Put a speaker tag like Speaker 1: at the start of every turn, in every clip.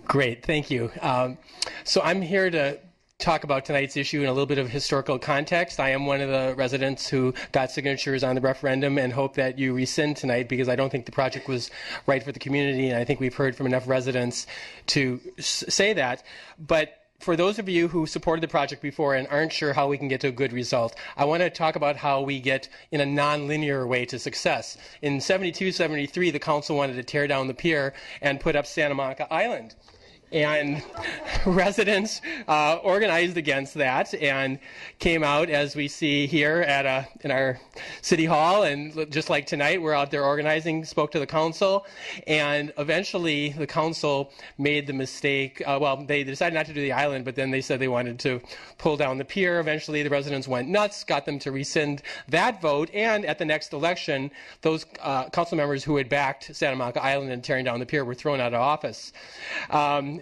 Speaker 1: Great, thank you. So I'm here to talk about tonight's issue in a little bit of historical context. I am one of the residents who got signatures on the referendum and hope that you rescind tonight because I don't think the project was right for the community, and I think we've heard from enough residents to say that. But for those of you who supported the project before and aren't sure how we can get to a good result, I want to talk about how we get in a non-linear way to success. In 72-73, the council wanted to tear down the pier and put up Santa Monica Island. And residents organized against that and came out, as we see here at in our city hall, and just like tonight, we're out there organizing, spoke to the council, and eventually the council made the mistake. Well, they decided not to do the island, but then they said they wanted to pull down the pier. Eventually, the residents went nuts, got them to rescind that vote, and at the next election, those council members who had backed Santa Monica Island and tearing down the pier were thrown out of office.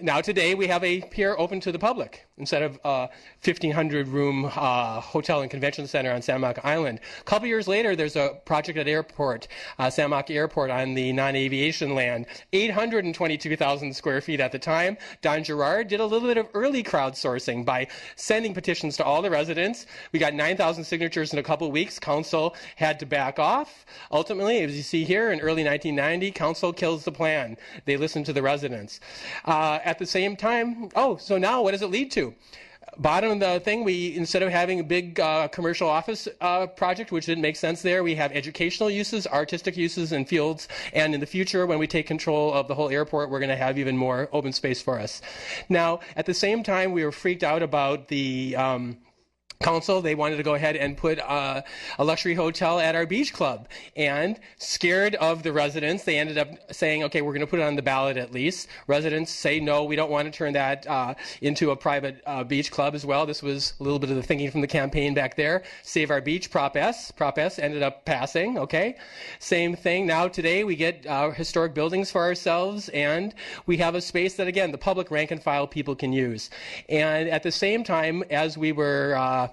Speaker 1: Now today we have a pier open to the public instead of a 1,500-room hotel and convention center on Santa Monica Island. A couple years later, there's a project at airport, Santa Monica Airport on the non-aviation land, 822,000 square feet at the time. Don Gerard did a little bit of early crowdsourcing by sending petitions to all the residents. We got 9,000 signatures in a couple weeks. Council had to back off. Ultimately, as you see here, in early 1990, council kills the plan. They listened to the residents. At the same time, so now what does it lead to? Bottom of the thing, instead of having a big commercial office project, which didn't make sense there, we have educational uses, artistic uses, and fields. And in the future, when we take control of the whole airport, we're going to have even more open space for us. Now, at the same time, we were freaked out about the council. They wanted to go ahead and put a luxury hotel at our beach club, and scared of the residents, they ended up saying, okay, we're going to put it on the ballot at least. Residents say, no, we don't want to turn that into a private beach club as well. This was a little bit of the thinking from the campaign back there. Save Our Beach, Prop S ended up passing. Okay, same thing. Now today we get historic buildings for ourselves, and we have a space that, again, the public rank and file people can use. And at the same time, as we were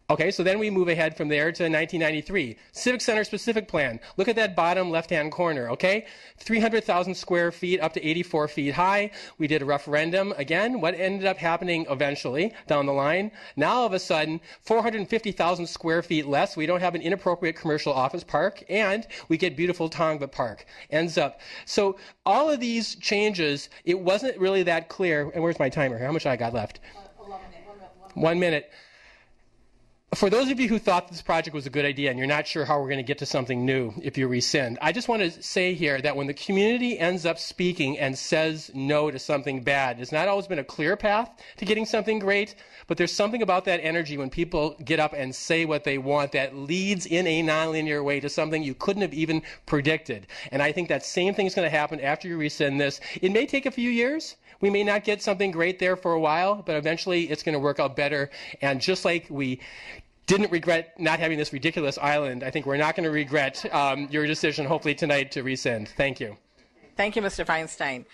Speaker 1: okay, so then we move ahead from there to 1993. Civic Center specific plan. Look at that bottom left-hand corner, okay? 300,000 square feet up to 84 feet high. We did a referendum. Again, what ended up happening eventually down the line? Now, all of a sudden, 450,000 square feet less. We don't have an inappropriate commercial office park, and we get beautiful Tongva Park. Ends up. So all of these changes, it wasn't really that clear. And where's my timer? How much I got left? 1 minute. For those of you who thought this project was a good idea and you're not sure how we're going to get to something new if you rescind, I just want to say here that when the community ends up speaking and says no to something bad, it's not always been a clear path to getting something great, but there's something about that energy when people get up and say what they want that leads in a nonlinear way to something you couldn't have even predicted. And I think that same thing is going to happen after you rescind this. It may take a few years. We may not get something great there for a while, but eventually it's going to work out better. And just like we didn't regret not having this ridiculous island, I think we're not going to regret your decision, hopefully tonight, to rescind. Thank you.
Speaker 2: Thank you, Mr. Feinstein.